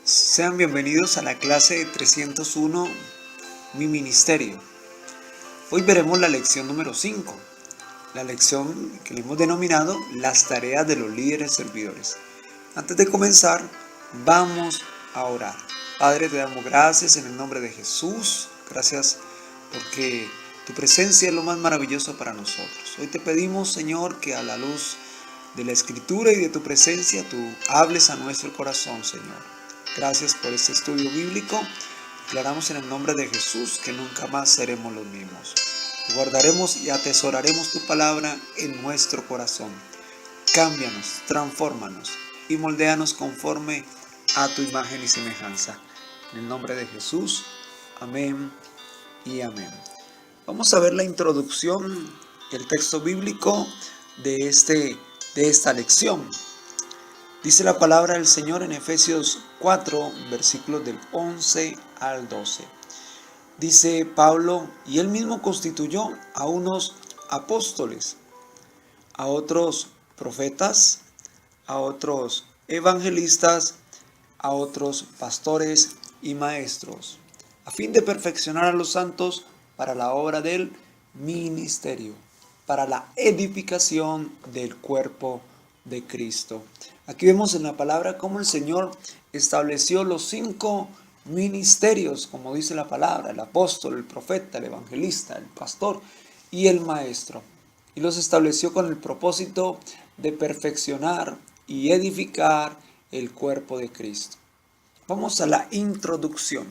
Sean bienvenidos a la clase 301, Mi Ministerio. Hoy veremos la lección número 5, la lección que le hemos denominado Las tareas de los líderes servidores. Antes de comenzar, vamos a orar. Padre, te damos gracias en el nombre de Jesús. Gracias porque tu presencia es lo más maravilloso para nosotros. Hoy te pedimos, Señor, que a la luz de la Escritura y de tu presencia, tú hables a nuestro corazón, Señor. Gracias por este estudio bíblico. Declaramos en el nombre de Jesús que nunca más seremos los mismos. Guardaremos y atesoraremos tu palabra en nuestro corazón. Cámbianos, transfórmanos y moldéanos conforme a tu imagen y semejanza. En el nombre de Jesús, amén y amén. Vamos a ver la introducción, el texto bíblico de esta lección. Dice la palabra del Señor en Efesios 4, versículos del 11 al 12. Dice Pablo, y él mismo constituyó a unos apóstoles, a otros profetas, a otros evangelistas, a otros pastores y maestros, a fin de perfeccionar a los santos para la obra del ministerio, para la edificación del cuerpo de Cristo. Aquí vemos en la palabra cómo el Señor estableció los 5 ministerios, como dice la palabra, el apóstol, el profeta, el evangelista, el pastor y el maestro. Y los estableció con el propósito de perfeccionar y edificar el cuerpo de Cristo. Vamos a la introducción.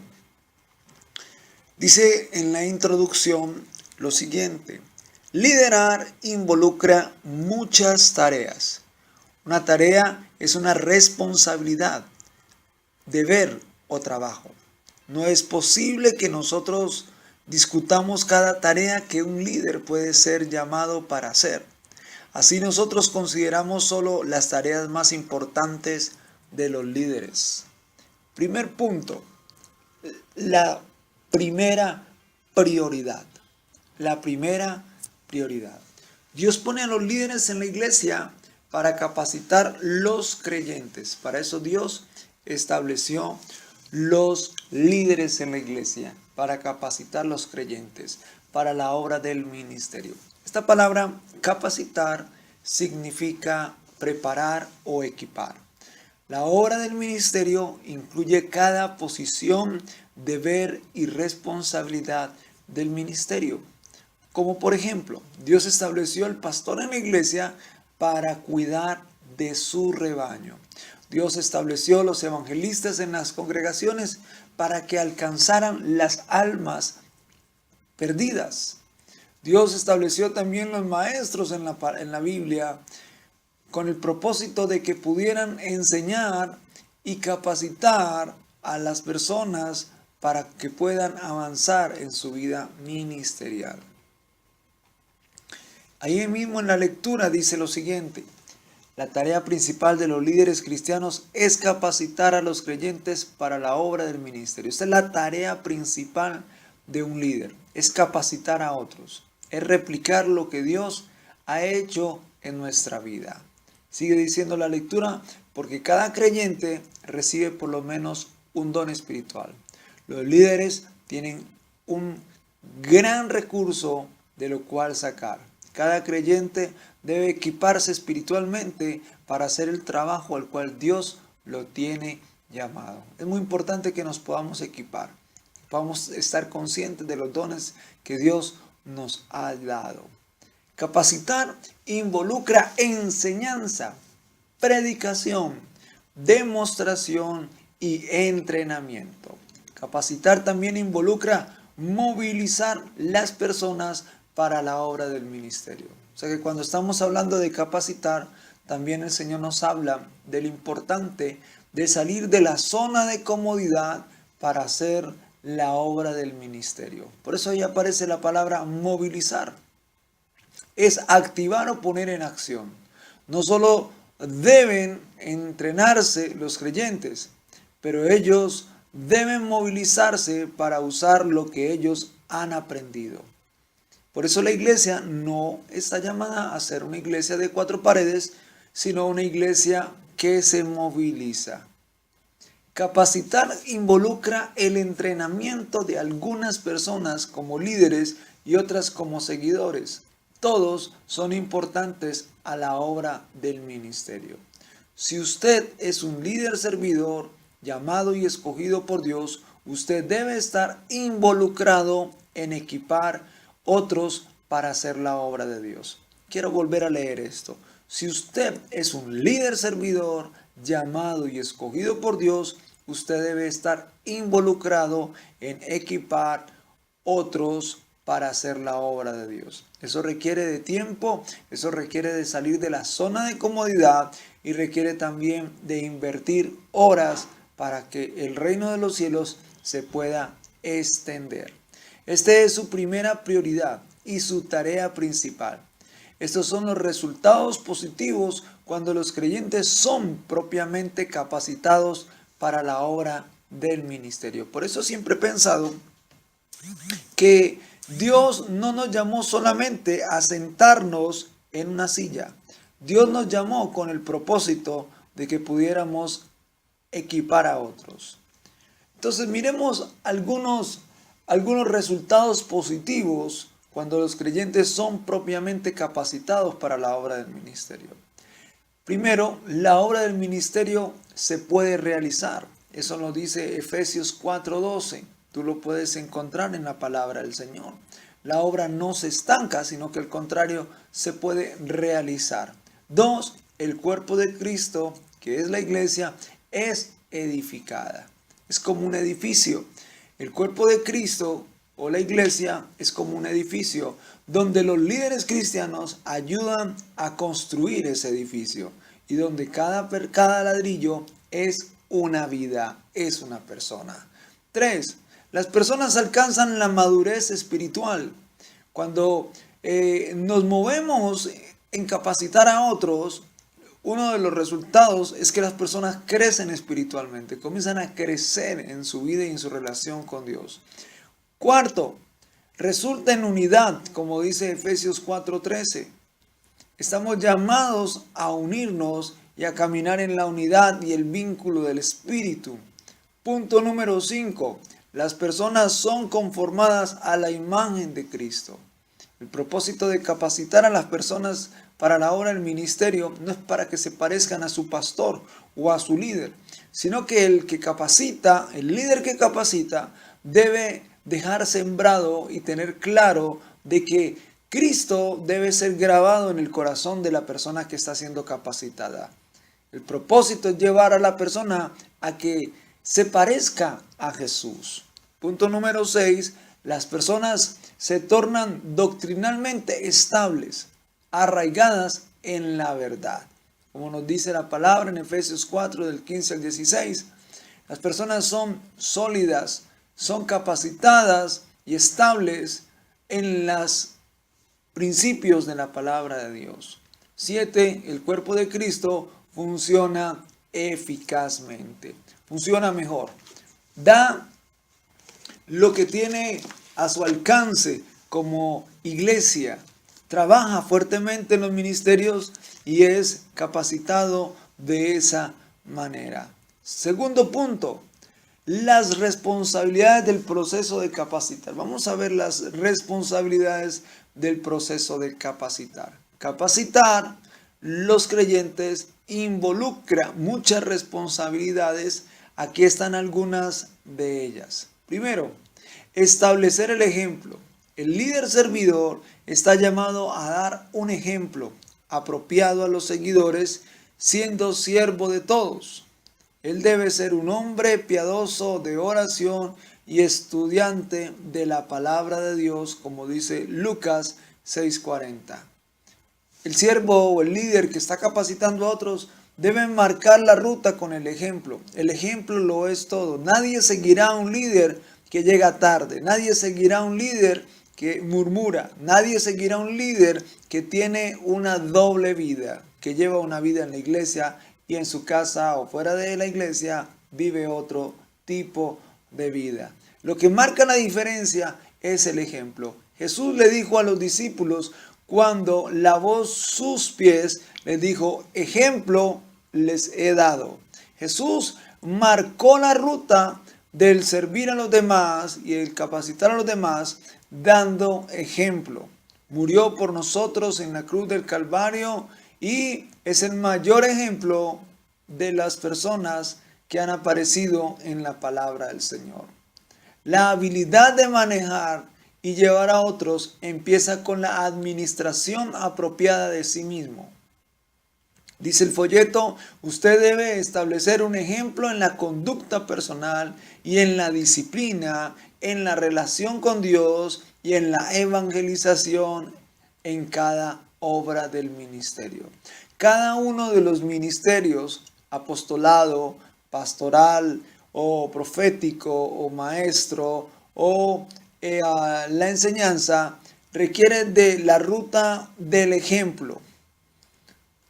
Dice en la introducción lo siguiente: liderar involucra muchas tareas. Una tarea es una responsabilidad, deber o trabajo. No es posible que nosotros discutamos cada tarea que un líder puede ser llamado para hacer. Así nosotros consideramos solo las tareas más importantes de los líderes. Primer punto, la primera prioridad. La primera prioridad. Dios pone a los líderes en la iglesia para capacitar los creyentes. Para eso Dios estableció los líderes en la iglesia, para capacitar los creyentes, para la obra del ministerio. Esta palabra capacitar significa preparar o equipar. La obra del ministerio incluye cada posición, deber y responsabilidad del ministerio. Como por ejemplo, Dios estableció al pastor en la iglesia para cuidar de su rebaño. Dios estableció los evangelistas en las congregaciones para que alcanzaran las almas perdidas. Dios estableció también los maestros en la Biblia con el propósito de que pudieran enseñar y capacitar a las personas para que puedan avanzar en su vida ministerial. Ahí mismo en la lectura dice lo siguiente: la tarea principal de los líderes cristianos es capacitar a los creyentes para la obra del ministerio. Esta es la tarea principal de un líder, es capacitar a otros, es replicar lo que Dios ha hecho en nuestra vida. Sigue diciendo la lectura, porque cada creyente recibe por lo menos un don espiritual. Los líderes tienen un gran recurso de lo cual sacar. Cada creyente debe equiparse espiritualmente para hacer el trabajo al cual Dios lo tiene llamado. Es muy importante que nos podamos equipar, podamos estar conscientes de los dones que Dios nos ha dado. Capacitar involucra enseñanza, predicación, demostración y entrenamiento. Capacitar también involucra movilizar las personas para la obra del ministerio. O sea que cuando estamos hablando de capacitar, también el Señor nos habla de lo importante de salir de la zona de comodidad para hacer la obra del ministerio. Por eso ahí aparece la palabra movilizar. Es activar o poner en acción. No solo deben entrenarse los creyentes, pero ellos deben movilizarse para usar lo que ellos han aprendido. Por eso la iglesia no está llamada a ser una iglesia de 4 paredes, sino una iglesia que se moviliza. Capacitar involucra el entrenamiento de algunas personas como líderes y otras como seguidores. Todos son importantes a la obra del ministerio. Si usted es un líder servidor, llamado y escogido por Dios, usted debe estar involucrado en equipar otros para hacer la obra de Dios. Quiero volver a leer esto. Si usted es un líder servidor, llamado y escogido por Dios, usted debe estar involucrado en equipar otros para hacer la obra de Dios. Eso requiere de tiempo, eso requiere de salir de la zona de comodidad y requiere también de invertir horas para que el reino de los cielos se pueda extender. Este es su primera prioridad y su tarea principal. Estos son los resultados positivos cuando los creyentes son propiamente capacitados para la obra del ministerio. Por eso siempre he pensado que Dios no nos llamó solamente a sentarnos en una silla. Dios nos llamó con el propósito de que pudiéramos equipar a otros. Entonces miremos algunos resultados positivos cuando los creyentes son propiamente capacitados para la obra del ministerio. Primero, la obra del ministerio se puede realizar. Eso lo dice Efesios 4:12. Tú lo puedes encontrar en la palabra del Señor. La obra no se estanca, sino que al contrario se puede realizar. 2. El cuerpo de Cristo, que es la iglesia, es edificada. Es como un edificio. El cuerpo de Cristo o la iglesia es como un edificio donde los líderes cristianos ayudan a construir ese edificio y donde cada ladrillo es una vida, es una persona. 3. Las personas alcanzan la madurez espiritual. Cuando nos movemos en capacitar a otros, uno de los resultados es que las personas crecen espiritualmente, comienzan a crecer en su vida y en su relación con Dios. 4. Resulta en unidad, como dice Efesios 4:13. Estamos llamados a unirnos y a caminar en la unidad y el vínculo del Espíritu. Punto número 5. Las personas son conformadas a la imagen de Cristo. El propósito de capacitar a las personas para la obra del ministerio no es para que se parezcan a su pastor o a su líder, sino que el líder que capacita, debe dejar sembrado y tener claro de que Cristo debe ser grabado en el corazón de la persona que está siendo capacitada. El propósito es llevar a la persona a que se parezca a Jesús. Punto número 6. Las personas se tornan doctrinalmente estables, arraigadas en la verdad. Como nos dice la palabra en Efesios 4, del 15 al 16, las personas son sólidas, son capacitadas y estables en los principios de la palabra de Dios. 7. El cuerpo de Cristo funciona eficazmente, funciona mejor. Da lo que tiene a su alcance como iglesia, trabaja fuertemente en los ministerios y es capacitado de esa manera. Segundo punto, las responsabilidades del proceso de capacitar. Vamos a ver las responsabilidades del proceso de capacitar. Capacitar los creyentes involucra muchas responsabilidades. Aquí están algunas de ellas. Primero, establecer el ejemplo. El líder servidor está llamado a dar un ejemplo apropiado a los seguidores, siendo siervo de todos. Él debe ser un hombre piadoso de oración y estudiante de la palabra de Dios, como dice Lucas 6:40. El siervo o el líder que está capacitando a otros debe marcar la ruta con el ejemplo. El ejemplo lo es todo. Nadie seguirá a un líder que llega tarde. Nadie seguirá a un líder que murmura. Nadie seguirá a un líder que tiene una doble vida, que lleva una vida en la iglesia y en su casa o fuera de la iglesia vive otro tipo de vida. Lo que marca la diferencia es el ejemplo. Jesús le dijo a los discípulos cuando lavó sus pies, les dijo, ejemplo les he dado. Jesús marcó la ruta del servir a los demás y el capacitar a los demás dando ejemplo. Murió por nosotros en la cruz del Calvario y es el mayor ejemplo de las personas que han aparecido en la palabra del Señor. La habilidad de manejar y llevar a otros empieza con la administración apropiada de sí mismo. Dice el folleto, usted debe establecer un ejemplo en la conducta personal y en la disciplina, en la relación con Dios y en la evangelización en cada obra del ministerio. Cada uno de los ministerios, apostolado, pastoral o profético o maestro o la enseñanza, requiere de la ruta del ejemplo.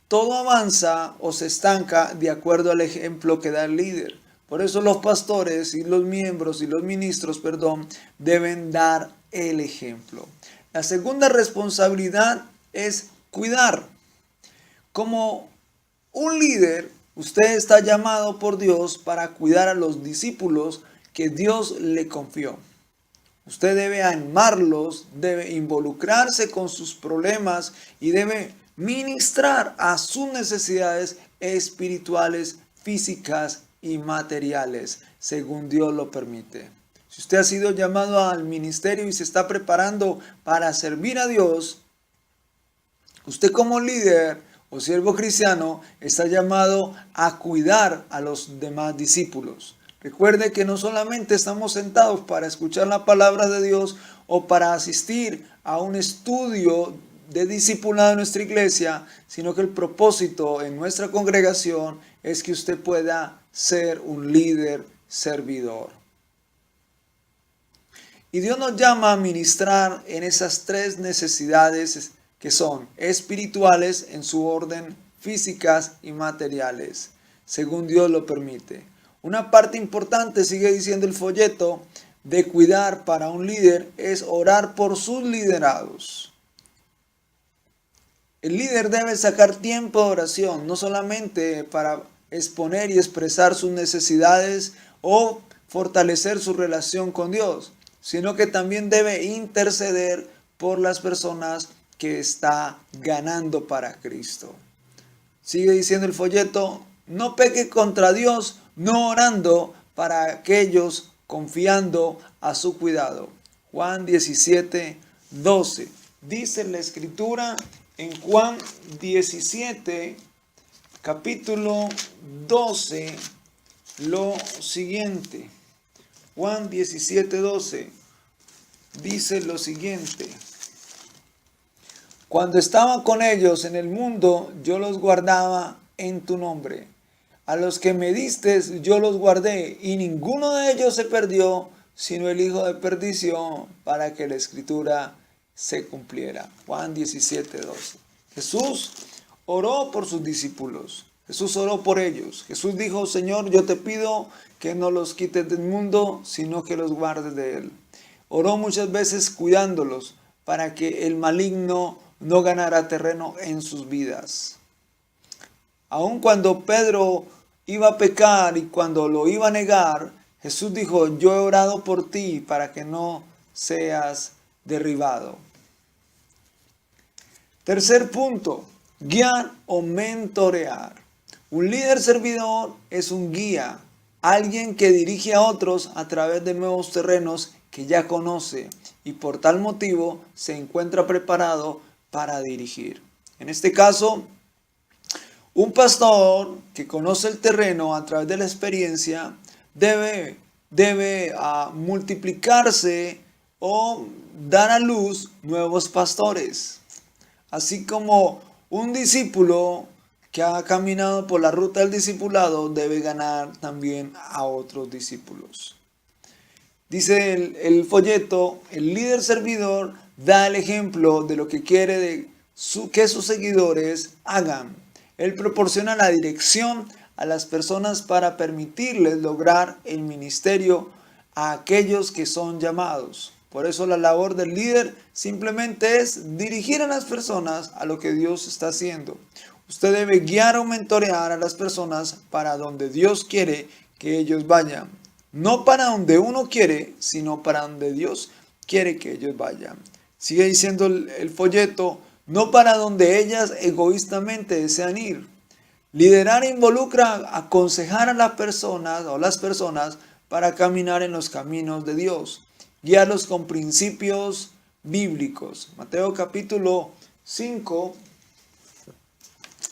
Todo avanza o se estanca de acuerdo al ejemplo que da el líder. Por eso los pastores y los miembros y los ministros, deben dar el ejemplo. La segunda responsabilidad es cuidar. Como un líder, usted está llamado por Dios para cuidar a los discípulos que Dios le confió. Usted debe animarlos, debe involucrarse con sus problemas y debe ministrar a sus necesidades espirituales, físicas y materiales, según Dios lo permite. Si usted ha sido llamado al ministerio y se está preparando para servir a Dios, usted como líder o siervo cristiano está llamado a cuidar a los demás discípulos. Recuerde que no solamente estamos sentados para escuchar la palabra de Dios o para asistir a un estudio de discipulado en nuestra iglesia, sino que el propósito en nuestra congregación es que usted pueda ser un líder servidor. Y Dios nos llama a ministrar en esas tres necesidades que son espirituales en su orden, físicas y materiales, según Dios lo permite. Una parte importante, sigue diciendo el folleto, de cuidar para un líder es orar por sus liderados. El líder debe sacar tiempo de oración, no solamente para exponer y expresar sus necesidades o fortalecer su relación con Dios, sino que también debe interceder por las personas que está ganando para Cristo. Sigue diciendo el folleto, no peque contra Dios, no orando para aquellos confiando a su cuidado. Juan 17, 12. Dice la escritura en Juan 17, capítulo 12, lo siguiente. Juan 17, 12 dice lo siguiente. Cuando estaba con ellos en el mundo, yo los guardaba en tu nombre. A los que me diste, yo los guardé, y ninguno de ellos se perdió, sino el hijo de perdición, para que la escritura se cumpliera. Juan 17, 12. Jesús oró por sus discípulos. Jesús oró por ellos. Jesús dijo, Señor, yo te pido que no los quites del mundo, sino que los guardes de él. Oró muchas veces cuidándolos para que el maligno no ganara terreno en sus vidas. Aun cuando Pedro iba a pecar y cuando lo iba a negar, Jesús dijo, yo he orado por ti para que no seas derribado. Tercer punto, guiar o mentorear. Un líder servidor es un guía, alguien que dirige a otros a través de nuevos terrenos que ya conoce y por tal motivo se encuentra preparado para dirigir. En este caso, un pastor que conoce el terreno a través de la experiencia debe multiplicarse o dar a luz nuevos pastores. Así como un discípulo que ha caminado por la ruta del discipulado debe ganar también a otros discípulos. Dice el folleto, el líder servidor da el ejemplo de lo que quiere que sus seguidores hagan. Él proporciona la dirección a las personas para permitirles lograr el ministerio a aquellos que son llamados. Por eso la labor del líder simplemente es dirigir a las personas a lo que Dios está haciendo. Usted debe guiar o mentorear a las personas para donde Dios quiere que ellos vayan. No para donde uno quiere, sino para donde Dios quiere que ellos vayan. Sigue diciendo el folleto, no para donde ellas egoístamente desean ir. Liderar involucra aconsejar a las personas para caminar en los caminos de Dios, guiarlos con principios bíblicos. Mateo capítulo 5,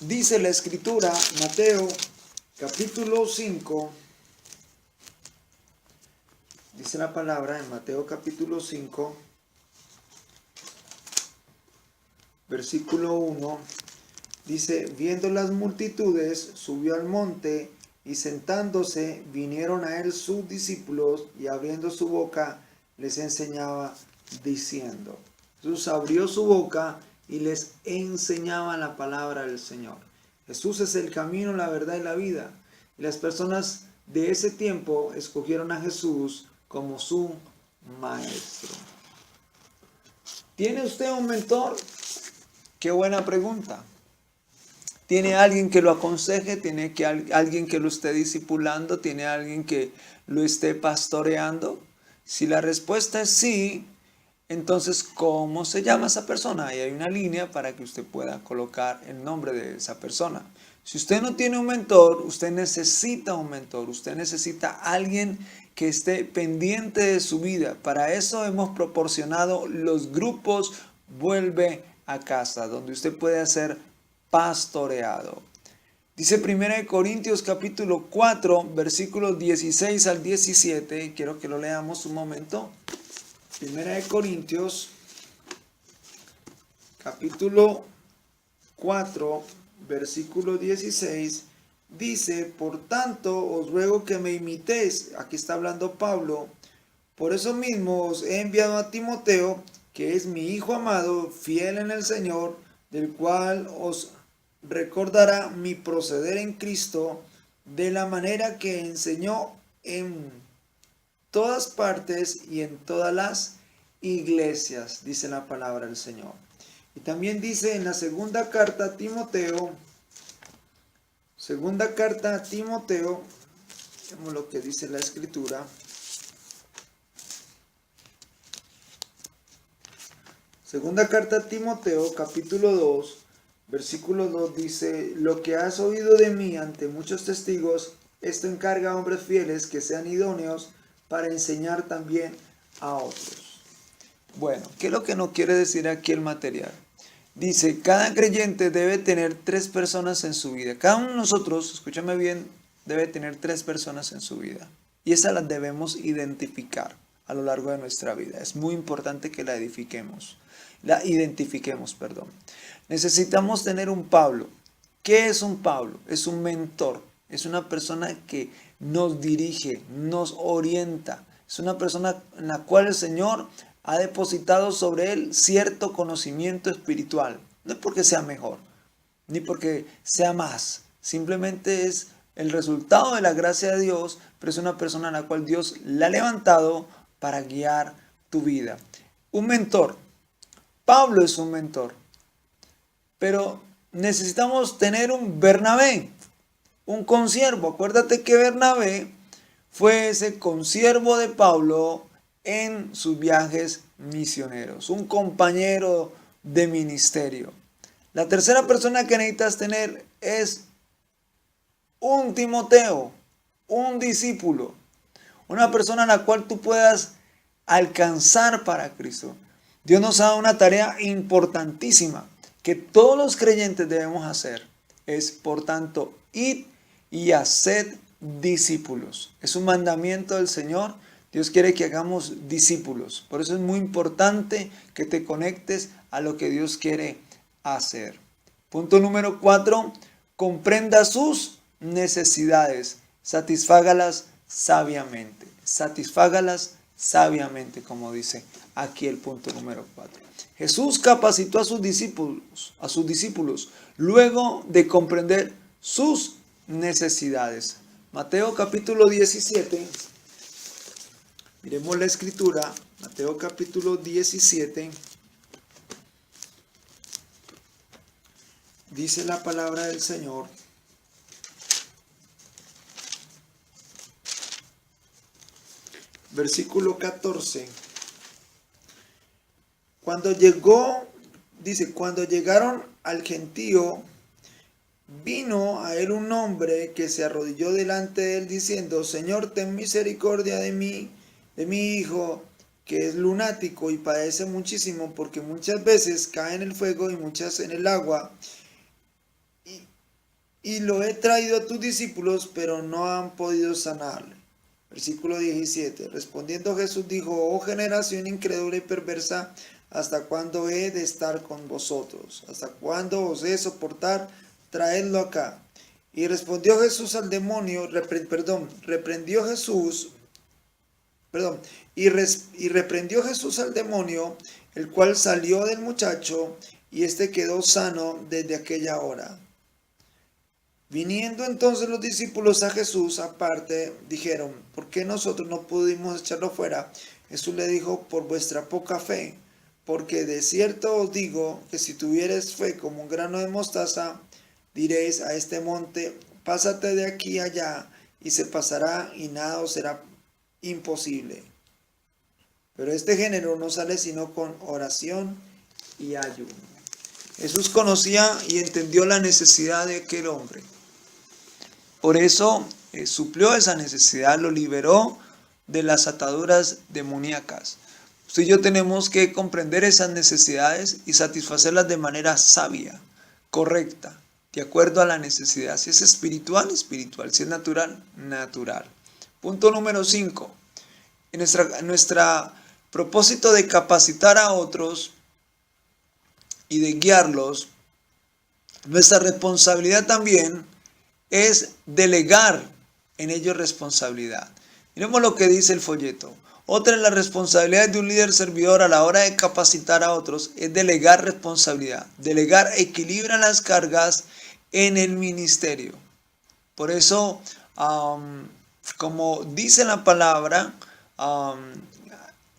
dice la escritura, Mateo capítulo 5, dice la palabra en Mateo capítulo 5, versículo 1, dice, viendo las multitudes, subió al monte y sentándose, vinieron a él sus discípulos y abriendo su boca, les enseñaba diciendo. Jesús abrió su boca y les enseñaba la palabra del Señor. Jesús es el camino, la verdad y la vida. Y las personas de ese tiempo escogieron a Jesús como su maestro. ¿Tiene usted un mentor? Qué buena pregunta. ¿Tiene alguien que lo aconseje? ¿Tiene alguien que lo esté discipulando? ¿Tiene alguien que lo esté pastoreando? Si la respuesta es sí, entonces, ¿cómo se llama esa persona? Ahí hay una línea para que usted pueda colocar el nombre de esa persona. Si usted no tiene un mentor, usted necesita un mentor. Usted necesita alguien que esté pendiente de su vida. Para eso hemos proporcionado los grupos Vuelve a Casa, donde usted puede ser pastoreado. Dice 1 Corintios capítulo 4, versículos 16 al 17. Quiero que lo leamos un momento. 1 Corintios capítulo 4, versículo 16, dice, por tanto os ruego que me imitéis. Aquí está hablando Pablo. Por eso mismo os he enviado a Timoteo, que es mi hijo amado, fiel en el Señor, del cual os recordará mi proceder en Cristo, de la manera que enseñó en todas partes y en todas las iglesias, dice la palabra del Señor. Y también dice en la segunda carta a Timoteo, vemos lo que dice la escritura. Segunda carta a Timoteo, capítulo 2, versículo 2 dice, lo que has oído de mí ante muchos testigos, esto encarga a hombres fieles que sean idóneos para enseñar también a otros. Bueno, ¿qué es lo que nos quiere decir aquí el material? Dice, cada creyente debe tener 3 personas en su vida. Cada uno de nosotros, escúchame bien, debe tener 3 personas en su vida. Y esas las debemos identificar a lo largo de nuestra vida. Es muy importante que la identifiquemos. Necesitamos tener un Pablo. ¿Qué es un Pablo? Es un mentor. Es una persona que nos dirige, nos orienta. Es una persona en la cual el Señor ha depositado sobre él cierto conocimiento espiritual. No es porque sea mejor, ni porque sea más. Simplemente es el resultado de la gracia de Dios, pero es una persona a la cual Dios la ha levantado para guiar tu vida. Un mentor. Pablo es un mentor. Pero necesitamos tener un Bernabé, un consiervo. Acuérdate que Bernabé fue ese consiervo de Pablo en sus viajes misioneros, un compañero de ministerio. La tercera persona que necesitas tener es un Timoteo, un discípulo, una persona a la cual tú puedas alcanzar para Cristo. Dios nos ha dado una tarea importantísima que todos los creyentes debemos hacer. Es, por tanto, id y haced discípulos. Es un mandamiento del Señor. Dios quiere que hagamos discípulos. Por eso es muy importante que te conectes a lo que Dios quiere hacer. Punto número 4. Comprenda sus necesidades. Satisfágalas sabiamente. Satisfágalas sabiamente, como dice aquí el punto número 4. Jesús capacitó a sus discípulos luego de comprender sus necesidades. Mateo capítulo 17. Miremos la escritura. Mateo capítulo 17. Dice la palabra del Señor. Versículo 14. Cuando llegaron al gentío, vino a él un hombre que se arrodilló delante de él diciendo: Señor, ten misericordia de mí, de mi hijo, que es lunático y padece muchísimo, porque muchas veces cae en el fuego y muchas en el agua. Y lo he traído a tus discípulos, pero no han podido sanarle. Versículo 17. Respondiendo Jesús dijo: Oh generación incrédula y perversa, ¿hasta cuándo he de estar con vosotros? ¿Hasta cuándo os he de soportar? Traedlo acá. Y respondió Jesús al demonio, reprendió Jesús al demonio, el cual salió del muchacho, y éste quedó sano desde aquella hora. Viniendo entonces los discípulos a Jesús aparte, dijeron: ¿por qué nosotros no pudimos echarlo fuera? Jesús le dijo: por vuestra poca fe, porque de cierto os digo que si tuviereis fe como un grano de mostaza, diréis a este monte: pásate de aquí allá, y se pasará, y nada os será imposible. Pero este género no sale sino con oración y ayuno. Jesús conocía y entendió la necesidad de aquel hombre. Por eso suplió esa necesidad, lo liberó de las ataduras demoníacas. Usted y yo tenemos que comprender esas necesidades y satisfacerlas de manera sabia, correcta, de acuerdo a la necesidad. Si es espiritual, espiritual. Si es natural, natural. Punto número 5. En nuestro propósito de capacitar a otros y de guiarlos, nuestra responsabilidad también es delegar en ellos responsabilidad. Miremos lo que dice el folleto. Otra de las responsabilidades de un líder servidor a la hora de capacitar a otros es delegar responsabilidad. Delegar equilibra las cargas en el ministerio. Por eso, como dice la palabra,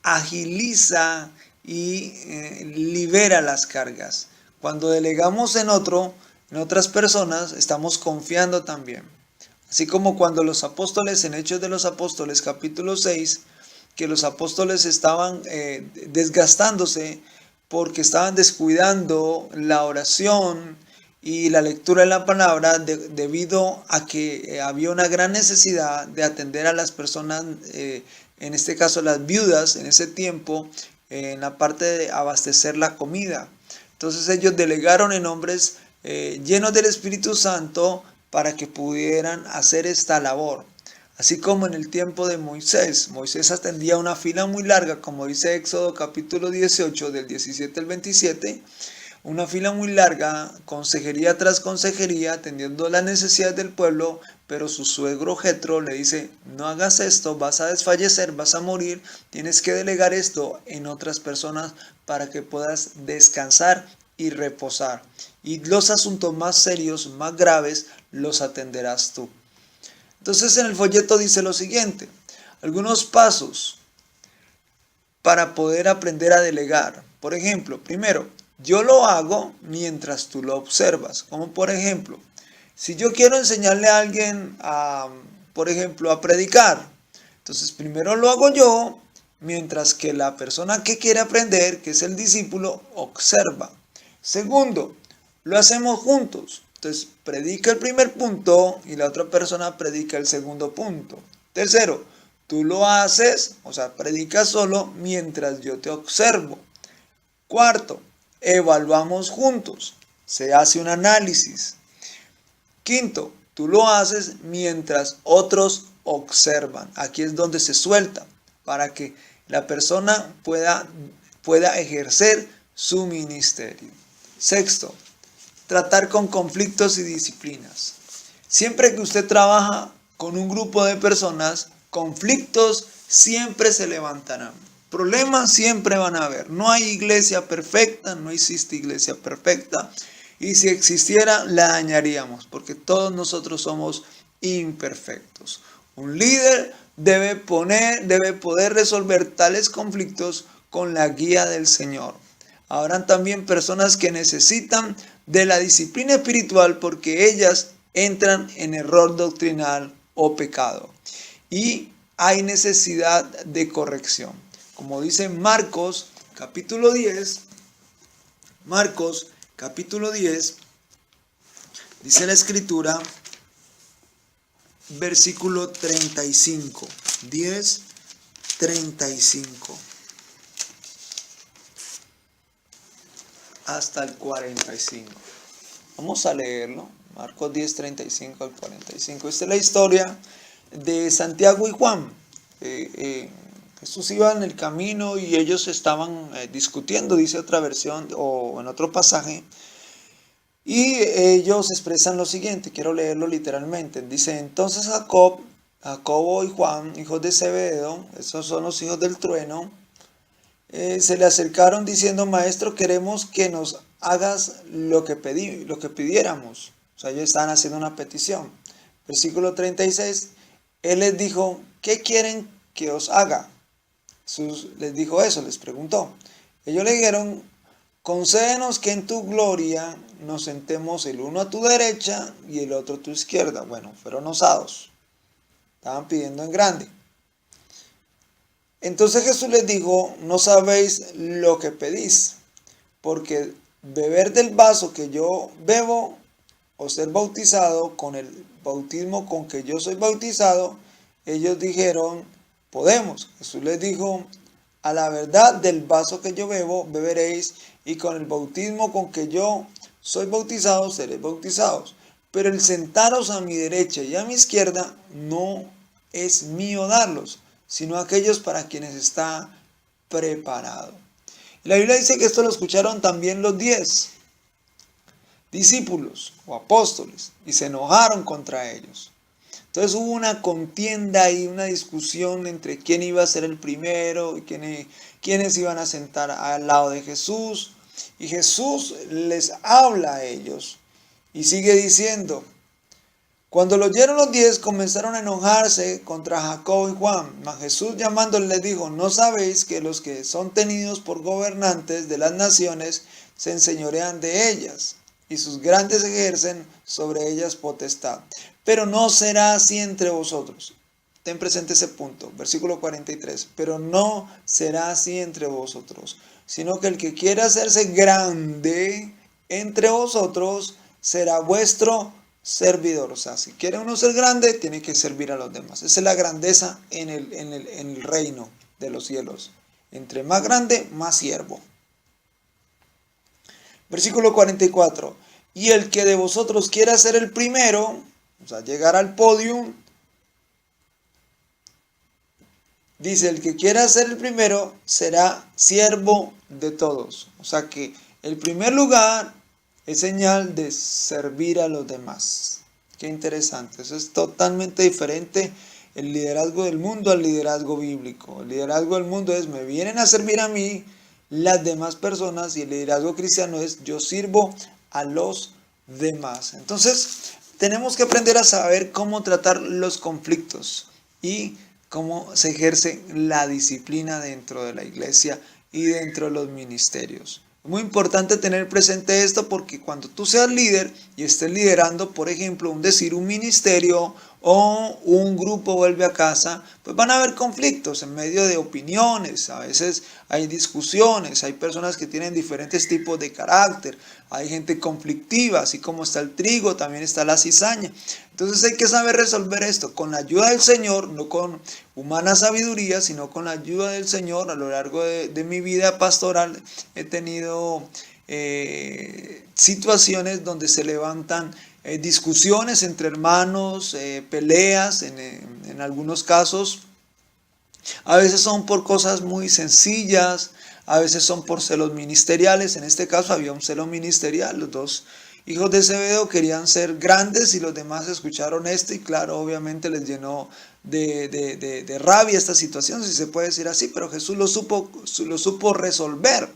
agiliza y libera las cargas. Cuando delegamos en otras personas, estamos confiando también. Así como cuando los apóstoles, en Hechos de los Apóstoles, capítulo 6, que los apóstoles estaban desgastándose porque estaban descuidando la oración y la lectura de la palabra debido a que había una gran necesidad de atender a las personas, en este caso las viudas en ese tiempo, en la parte de abastecer la comida. Entonces ellos delegaron en hombres llenos del Espíritu Santo para que pudieran hacer esta labor. Así como en el tiempo de Moisés. Moisés atendía una fila muy larga, como dice Éxodo capítulo 18, del 17 al 27. Una fila muy larga, consejería tras consejería, atendiendo las necesidades del pueblo, pero su suegro Jetro le dice: no hagas esto, vas a desfallecer, vas a morir, tienes que delegar esto en otras personas para que puedas descansar y reposar. Y los asuntos más serios, más graves, los atenderás tú. Entonces en el folleto dice lo siguiente: algunos pasos para poder aprender a delegar. Por ejemplo, primero, yo lo hago mientras tú lo observas. Como por ejemplo, si yo quiero enseñarle a alguien por ejemplo, a predicar, entonces primero lo hago yo, mientras que la persona que quiere aprender, que es el discípulo, observa. Segundo, lo hacemos juntos. Entonces, predica el primer punto y la otra persona predica el segundo punto. Tercero, tú lo haces, o sea, predicas solo mientras yo te observo. Cuarto, evaluamos juntos. Se hace un análisis. Quinto, tú lo haces mientras otros observan. Aquí es donde se suelta para que la persona pueda ejercer su ministerio. Sexto, tratar con conflictos y disciplinas. Siempre que usted trabaja con un grupo de personas, conflictos siempre se levantarán. Problemas siempre van a haber. No hay iglesia perfecta, no existe iglesia perfecta. Y si existiera, la dañaríamos, porque todos nosotros somos imperfectos. Un líder debe poder resolver tales conflictos con la guía del Señor. Habrán también personas que necesitan de la disciplina espiritual porque ellas entran en error doctrinal o pecado. Y hay necesidad de corrección. Como dice Marcos capítulo 10, Marcos capítulo 10, dice la escritura, versículo 35, 10, 35 hasta el 45. Vamos a leerlo, Marcos 10, 35 al 45. Esta es la historia de Santiago y Juan. Jesús iba en el camino y ellos estaban discutiendo, dice otra versión o en otro pasaje. Y ellos expresan lo siguiente, quiero leerlo literalmente. Dice, entonces Jacobo y Juan, hijos de Zebedeo, esos son los hijos del trueno, se le acercaron diciendo, maestro, queremos que nos hagas lo que pidiéramos. O sea, ellos estaban haciendo una petición. Versículo 36, él les dijo, ¿qué quieren que os haga? Jesús les dijo eso, les preguntó. Ellos le dijeron, concédenos que en tu gloria nos sentemos el uno a tu derecha y el otro a tu izquierda. Bueno, fueron osados. Estaban pidiendo en grande. Entonces Jesús les dijo, no sabéis lo que pedís, porque beber del vaso que yo bebo o ser bautizado con el bautismo con que yo soy bautizado, ellos dijeron, podemos. Jesús les dijo, a la verdad del vaso que yo bebo, beberéis, y con el bautismo con que yo soy bautizado, seréis bautizados. Pero el sentaros a mi derecha y a mi izquierda no es mío darlos, sino aquellos para quienes está preparado. Y la Biblia dice que esto lo escucharon también los 10 discípulos o apóstoles y se enojaron contra ellos. Entonces hubo una contienda y una discusión entre quién iba a ser el primero y quiénes iban a sentar al lado de Jesús. Y Jesús les habla a ellos y sigue diciendo, cuando lo oyeron los 10 comenzaron a enojarse contra Jacobo y Juan, mas Jesús llamándoles les dijo, ¿no sabéis que los que son tenidos por gobernantes de las naciones se enseñorean de ellas? Y sus grandes ejercen sobre ellas potestad. Pero no será así entre vosotros. Ten presente ese punto, versículo 43. Pero no será así entre vosotros, sino que el que quiera hacerse grande entre vosotros será vuestro servidor. O sea, si quiere uno ser grande, tiene que servir a los demás. Esa es la grandeza en el reino de los cielos. Entre más grande, más siervo. Versículo 44. Y el que de vosotros quiera ser el primero, o sea, llegar al podio, dice, el que quiera ser el primero será siervo de todos. O sea que el primer lugar es señal de servir a los demás. Qué interesante. Eso es totalmente diferente el liderazgo del mundo al liderazgo bíblico. El liderazgo del mundo es, me vienen a servir a mí las demás personas, y el liderazgo cristiano es, yo sirvo a los demás. Entonces, tenemos que aprender a saber cómo tratar los conflictos y cómo se ejerce la disciplina dentro de la iglesia y dentro de los ministerios. Es muy importante tener presente esto porque cuando tú seas líder y estés liderando, por ejemplo, un ministerio o un grupo vuelve a casa, pues van a haber conflictos en medio de opiniones, a veces hay discusiones, hay personas que tienen diferentes tipos de carácter, hay gente conflictiva, así como está el trigo, también está la cizaña. Entonces hay que saber resolver esto con la ayuda del Señor, no con humana sabiduría, sino con la ayuda del Señor. A lo largo de mi vida pastoral he tenido situaciones donde se levantan discusiones entre hermanos, peleas en algunos casos. A veces son por cosas muy sencillas, a veces son por celos ministeriales. En este caso había un celo ministerial. Los dos hijos de Zebedeo querían ser grandes y los demás escucharon esto y claro, obviamente les llenó de rabia esta situación, si se puede decir así, pero Jesús lo supo resolver.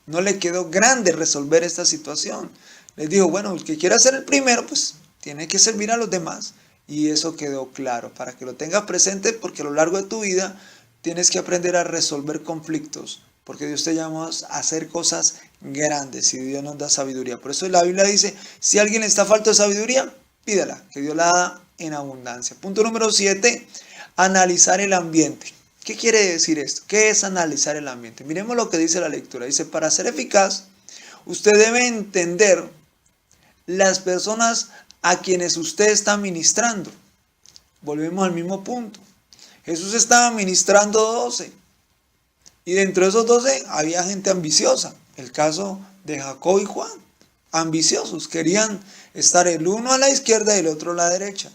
No le quedó grande resolver esta situación. Les dijo, bueno, el que quiera ser el primero, pues tiene que servir a los demás. Y eso quedó claro, para que lo tengas presente, porque a lo largo de tu vida tienes que aprender a resolver conflictos, porque Dios te llama a hacer cosas grandes y Dios nos da sabiduría. Por eso la Biblia dice, si a alguien le está falta de sabiduría, pídala, que Dios la da en abundancia. Punto número 7, analizar el ambiente. ¿Qué quiere decir esto? ¿Qué es analizar el ambiente? Miremos lo que dice la lectura. Dice, para ser eficaz, usted debe entender las personas a quienes usted está ministrando. Volvemos al mismo punto. Jesús estaba ministrando 12. Y dentro de esos 12 había gente ambiciosa. El caso de Jacob y Juan. Ambiciosos. Querían estar el uno a la izquierda y el otro a la derecha.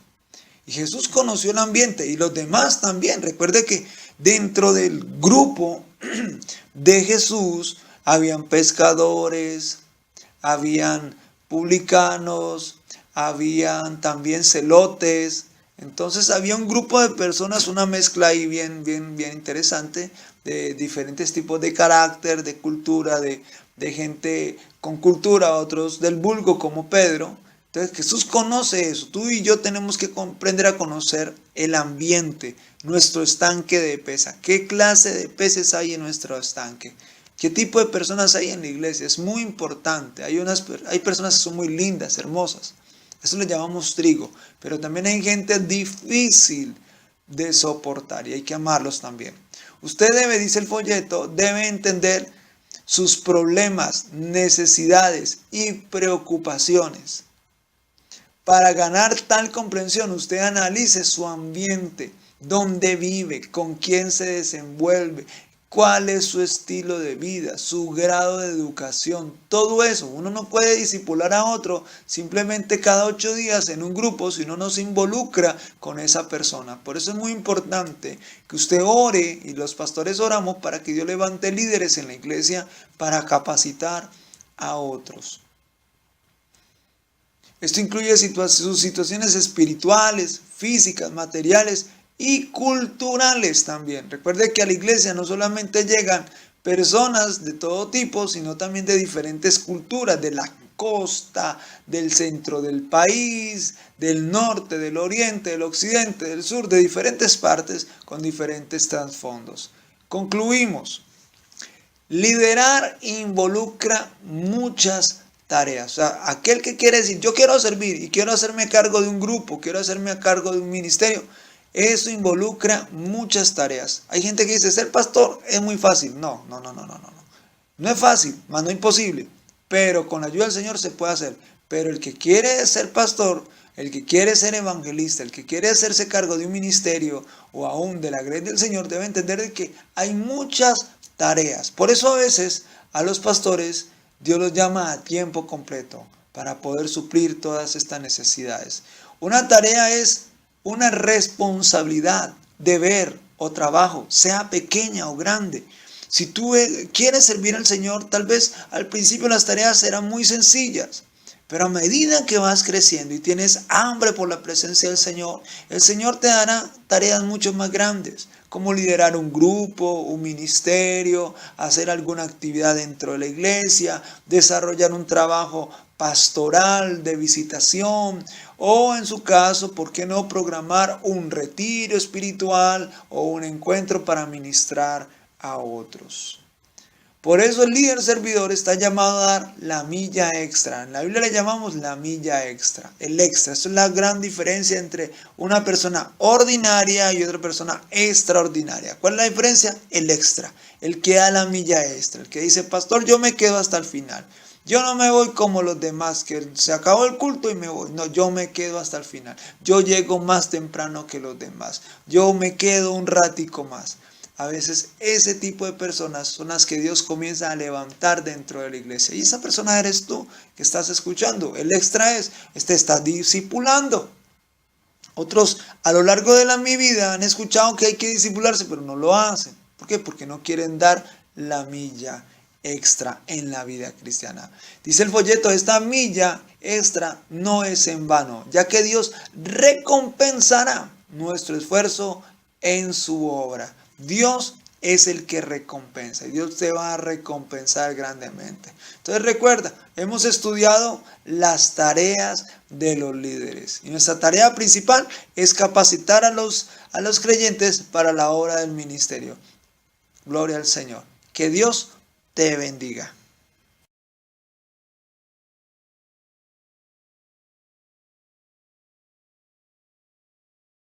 Y Jesús conoció el ambiente y los demás también. Recuerde que dentro del grupo de Jesús habían pescadores, habían publicanos, habían también celotes. Entonces había un grupo de personas, una mezcla ahí bien interesante de diferentes tipos de carácter, de cultura, de gente con cultura, otros del vulgo como Pedro. Entonces Jesús conoce eso. Tú y yo tenemos que aprender a conocer el ambiente, nuestro estanque de pesa. ¿Qué clase de peces hay en nuestro estanque? ¿Qué tipo de personas hay en la iglesia? Es muy importante. Hay personas que son muy lindas, hermosas. Eso le llamamos trigo. Pero también hay gente difícil de soportar y hay que amarlos también. Usted debe, dice el folleto, debe entender sus problemas, necesidades y preocupaciones. Para ganar tal comprensión, usted analice su ambiente, dónde vive, con quién se desenvuelve, cuál es su estilo de vida, su grado de educación, todo eso. Uno no puede discipular a otro simplemente cada 8 días en un grupo si uno no se involucra con esa persona. Por eso es muy importante que usted ore, y los pastores oramos para que Dios levante líderes en la iglesia para capacitar a otros. Esto incluye sus situaciones espirituales, físicas, materiales y culturales también. Recuerde que a la iglesia no solamente llegan personas de todo tipo, sino también de diferentes culturas, de la costa, del centro del país, del norte, del oriente, del occidente, del sur, de diferentes partes con diferentes trasfondos. Concluimos. Liderar involucra muchas tareas. O sea, aquel que quiere decir, yo quiero servir y quiero hacerme cargo de un grupo, quiero hacerme cargo de un ministerio, eso involucra muchas tareas. Hay gente que dice, ser pastor es muy fácil. No. No es fácil, más no imposible. Pero con la ayuda del Señor se puede hacer. Pero el que quiere ser pastor, el que quiere ser evangelista, el que quiere hacerse cargo de un ministerio o aún de la iglesia del Señor, debe entender que hay muchas tareas. Por eso a veces a los pastores Dios los llama a tiempo completo para poder suplir todas estas necesidades. Una tarea es una responsabilidad, deber o trabajo, sea pequeña o grande. Si tú quieres servir al Señor, tal vez al principio las tareas serán muy sencillas, pero a medida que vas creciendo y tienes hambre por la presencia del Señor, el Señor te dará tareas mucho más grandes, como liderar un grupo, un ministerio, hacer alguna actividad dentro de la iglesia, desarrollar un trabajo pastoral de visitación, o en su caso, ¿por qué no programar un retiro espiritual o un encuentro para ministrar a otros? Por eso el líder servidor está llamado a dar la milla extra. En la Biblia le llamamos la milla extra, el extra. Esa es la gran diferencia entre una persona ordinaria y otra persona extraordinaria. ¿Cuál es la diferencia? El extra, el que da la milla extra, el que dice, pastor, yo me quedo hasta el final. Yo no me voy como los demás, que se acabó el culto y me voy. No, yo me quedo hasta el final. Yo llego más temprano que los demás. Yo me quedo un ratico más. A veces ese tipo de personas son las que Dios comienza a levantar dentro de la iglesia. Y esa persona eres tú que estás escuchando. El extra es, está discipulando. Otros a lo largo de mi vida han escuchado que hay que discipularse, pero no lo hacen. ¿Por qué? Porque no quieren dar la milla extra en la vida cristiana. Dice el folleto, esta milla extra no es en vano, ya que Dios recompensará nuestro esfuerzo en su obra. Dios es el que recompensa y Dios te va a recompensar grandemente. Entonces recuerda, hemos estudiado las tareas de los líderes y nuestra tarea principal es capacitar a los creyentes para la obra del ministerio. Gloria al Señor. Que Dios te bendiga.